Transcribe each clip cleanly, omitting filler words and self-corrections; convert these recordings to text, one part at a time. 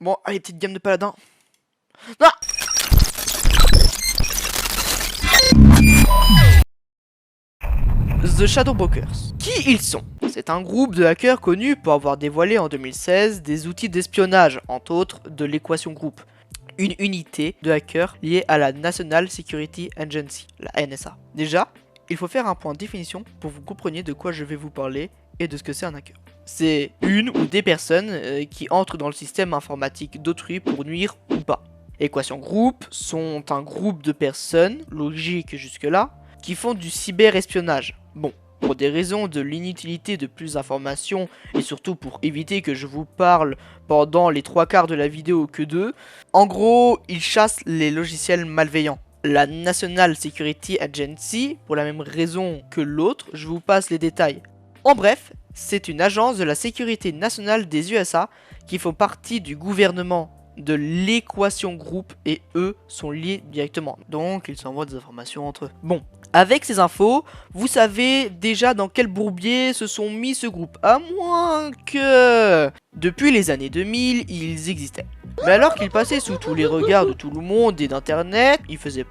Bon, allez, petite gamme de paladin. Ah The Shadowbrokers. Qui ils sont? C'est un groupe de hackers connus pour avoir dévoilé en 2016 des outils d'espionnage, entre autres de l'Equation Group, une unité de hackers liée à la National Security Agency, la NSA. Déjà, il faut faire un point de définition pour que vous compreniez de quoi je vais vous parler et de ce que c'est un hacker. C'est une ou des personnes qui entrent dans le système informatique d'autrui pour nuire ou pas. Equation Group sont un groupe de personnes, logique jusque-là, qui font du cyberespionnage. Bon, pour des raisons de l'inutilité de plus d'informations et surtout pour éviter que je vous parle pendant les 3/4 de la vidéo que d'eux, en gros, ils chassent les logiciels malveillants. La National Security Agency, pour la même raison que l'autre, je vous passe les détails. En bref, c'est une agence de la sécurité nationale des USA qui font partie du gouvernement de l'Equation Group et eux sont liés directement. Donc ils s'envoient des informations entre eux. Bon, avec ces infos, vous savez déjà dans quel bourbier se sont mis ce groupe. À moins que... Depuis les années 2000, ils existaient. Mais alors qu'ils passaient sous tous les regards de tout le monde et d'internet, ils faisaient...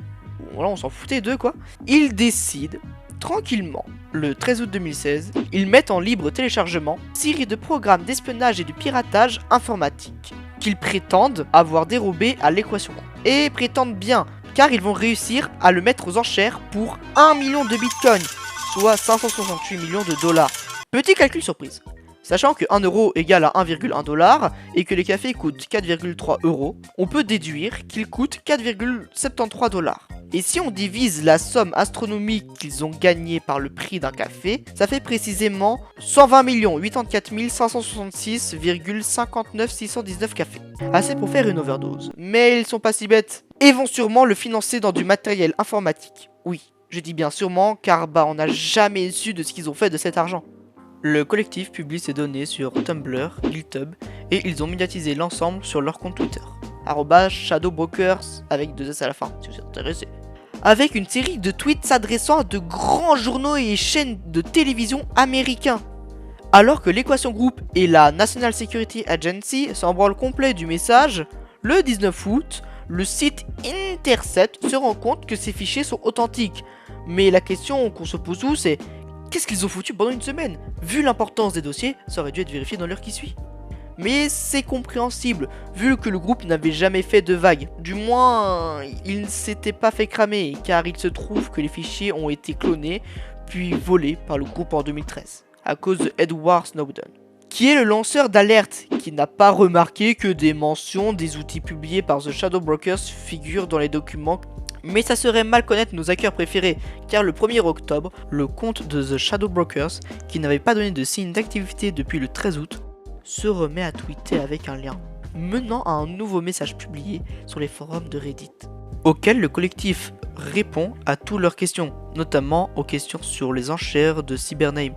Voilà, on s'en foutait d'eux quoi. Ils décident tranquillement, le 13 août 2016, ils mettent en libre téléchargement une série de programmes d'espionnage et de piratage informatique qu'ils prétendent avoir dérobé à l'Equation Group. Et prétendent bien, car ils vont réussir à le mettre aux enchères pour 1 million de bitcoins, soit 568 millions de dollars. Petit calcul surprise. Sachant que 1 euro égale à 1,1 dollar et que les cafés coûtent 4,3 euros, on peut déduire qu'ils coûtent 4,73 dollars. Et si on divise la somme astronomique qu'ils ont gagnée par le prix d'un café, ça fait précisément 120 84 566,59 619 cafés. Assez pour faire une overdose. Mais ils sont pas si bêtes et vont sûrement le financer dans du matériel informatique. Oui, je dis bien sûrement car on n'a jamais su de ce qu'ils ont fait de cet argent. Le collectif publie ces données sur Tumblr, GitHub et ils ont médiatisé l'ensemble sur leur compte Twitter. @shadowbrokers avec 2 S à la fin si vous êtes intéressé. Avec une série de tweets s'adressant à de grands journaux et chaînes de télévision américains. Alors que l'Equation Group et la National Security Agency s'en branlent complet du message, le 19 août, le site Intercept se rend compte que ces fichiers sont authentiques. Mais la question qu'on se pose tous c'est qu'est-ce qu'ils ont foutu pendant une semaine? Vu l'importance des dossiers, ça aurait dû être vérifié dans l'heure qui suit. Mais c'est compréhensible, vu que le groupe n'avait jamais fait de vague. Du moins, il ne s'était pas fait cramer, car il se trouve que les fichiers ont été clonés, puis volés par le groupe en 2013, à cause de Edward Snowden, qui est le lanceur d'alerte, qui n'a pas remarqué que des mentions des outils publiés par The Shadowbrokers figurent dans les documents. Mais ça serait mal connaître nos hackers préférés, car le 1er octobre, le compte de The Shadowbrokers, qui n'avait pas donné de signe d'activité depuis le 13 août, se remet à tweeter avec un lien, menant à un nouveau message publié sur les forums de Reddit, auquel le collectif répond à toutes leurs questions, notamment aux questions sur les enchères de Cybername.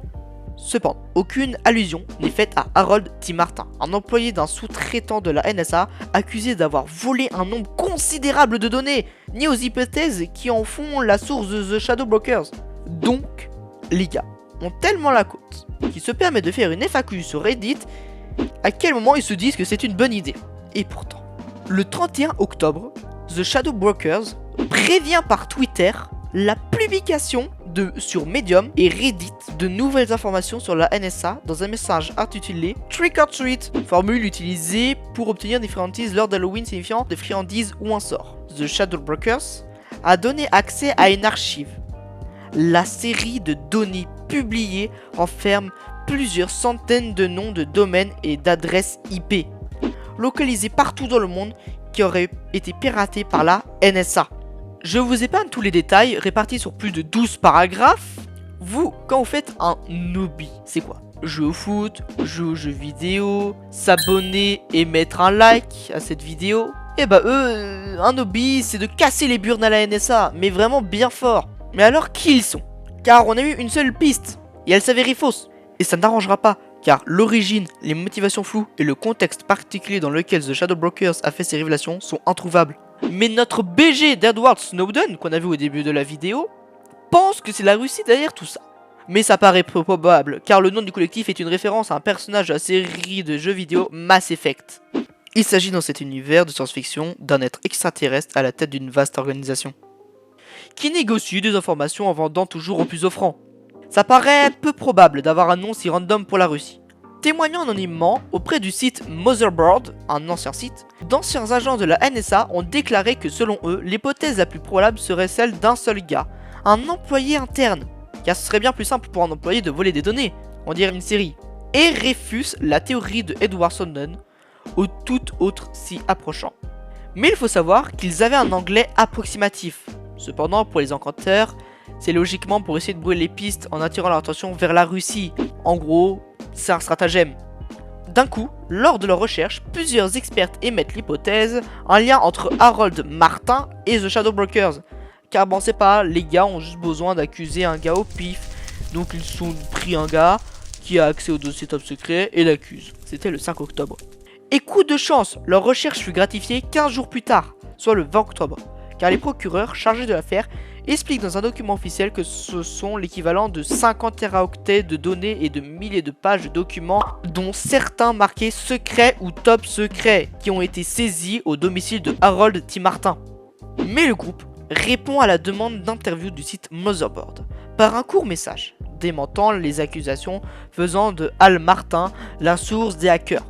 Cependant, aucune allusion n'est faite à Harold T. Martin, un employé d'un sous-traitant de la NSA accusé d'avoir volé un nombre considérable de données, ni aux hypothèses qui en font la source de The Shadowbrokers. Donc, les gars ont tellement la côte qu'ils se permettent de faire une FAQ sur Reddit. À quel moment ils se disent que c'est une bonne idée? Et pourtant, le 31 octobre, The Shadowbrokers prévient par Twitter la publication sur Medium et Reddit de nouvelles informations sur la NSA dans un message intitulé Trick or Treat, formule utilisée pour obtenir des friandises lors d'Halloween signifiant des friandises ou un sort. The Shadowbrokers a donné accès à une archive. La série de données publiées renferme plusieurs centaines de noms de domaines et d'adresses IP, localisés partout dans le monde qui auraient été piratés par la NSA. Je vous épargne tous les détails répartis sur plus de 12 paragraphes. Vous, quand vous faites un hobby, c'est quoi? Jouer au foot, jouer aux jeux vidéo, s'abonner et mettre un like à cette vidéo. Et eux, un hobby, c'est de casser les burnes à la NSA, mais vraiment bien fort. Mais alors, qui ils sont? Car on a eu une seule piste, et elle s'avérait fausse. Et ça n'arrangera pas, car l'origine, les motivations floues et le contexte particulier dans lequel The Shadowbrokers a fait ses révélations sont introuvables. Mais notre BG d'Edward Snowden, qu'on a vu au début de la vidéo, pense que c'est la Russie derrière tout ça. Mais ça paraît peu probable, car le nom du collectif est une référence à un personnage de la série de jeux vidéo Mass Effect. Il s'agit dans cet univers de science-fiction d'un être extraterrestre à la tête d'une vaste organisation, qui négocie des informations en vendant toujours au plus offrant. Ça paraît peu probable d'avoir un nom si random pour la Russie. Témoignant anonymement auprès du site Motherboard, un ancien site, d'anciens agents de la NSA ont déclaré que selon eux, l'hypothèse la plus probable serait celle d'un seul gars, un employé interne, car ce serait bien plus simple pour un employé de voler des données, on dirait une série, et réfute la théorie de Edward Snowden, ou tout autre s'y approchant. Mais il faut savoir qu'ils avaient un anglais approximatif. Cependant, pour les enquêteurs, c'est logiquement pour essayer de brouiller les pistes en attirant leur attention vers la Russie. En gros, c'est un stratagème. D'un coup, lors de leur recherche, plusieurs experts émettent l'hypothèse, un lien entre Harold Martin et The Shadow Brokers. Car bon, c'est pas, les gars ont juste besoin d'accuser un gars au pif. Donc ils ont pris un gars qui a accès au dossier top secret et l'accusent. C'était le 5 octobre. Et coup de chance, leur recherche fut gratifiée 15 jours plus tard, soit le 20 octobre. Car les procureurs chargés de l'affaire expliquent dans un document officiel que ce sont l'équivalent de 50 téraoctets de données et de milliers de pages de documents, dont certains marqués secrets ou top secrets, qui ont été saisis au domicile de Harold T. Martin. Mais le groupe répond à la demande d'interview du site Motherboard par un court message, démentant les accusations faisant de Al Martin la source des hackers.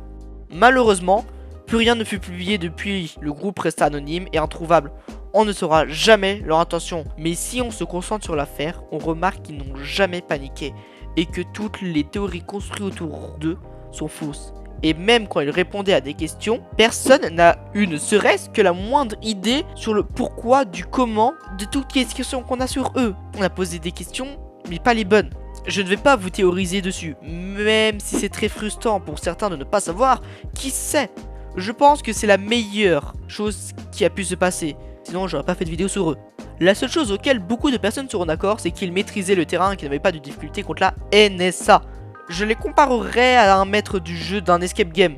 Malheureusement, plus rien ne fut publié depuis, le groupe resta anonyme et introuvable. On ne saura jamais leur intention, mais si on se concentre sur l'affaire, on remarque qu'ils n'ont jamais paniqué et que toutes les théories construites autour d'eux sont fausses. Et même quand ils répondaient à des questions, personne n'a eu ne serait-ce que la moindre idée sur le pourquoi, du comment, de toutes les questions qu'on a sur eux. On a posé des questions, mais pas les bonnes. Je ne vais pas vous théoriser dessus, même si c'est très frustrant pour certains de ne pas savoir, qui sait. Je pense que c'est la meilleure chose qui a pu se passer, sinon j'aurais pas fait de vidéo sur eux. La seule chose auquel beaucoup de personnes seront d'accord, c'est qu'ils maîtrisaient le terrain et qu'ils n'avaient pas de difficulté contre la NSA. Je les comparerais à un maître du jeu d'un escape game.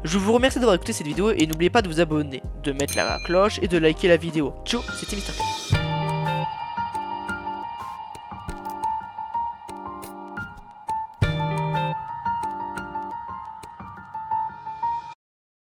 Je vous remercie d'avoir écouté cette vidéo et n'oubliez pas de vous abonner, de mettre la cloche et de liker la vidéo. Ciao, c'était Mr. K.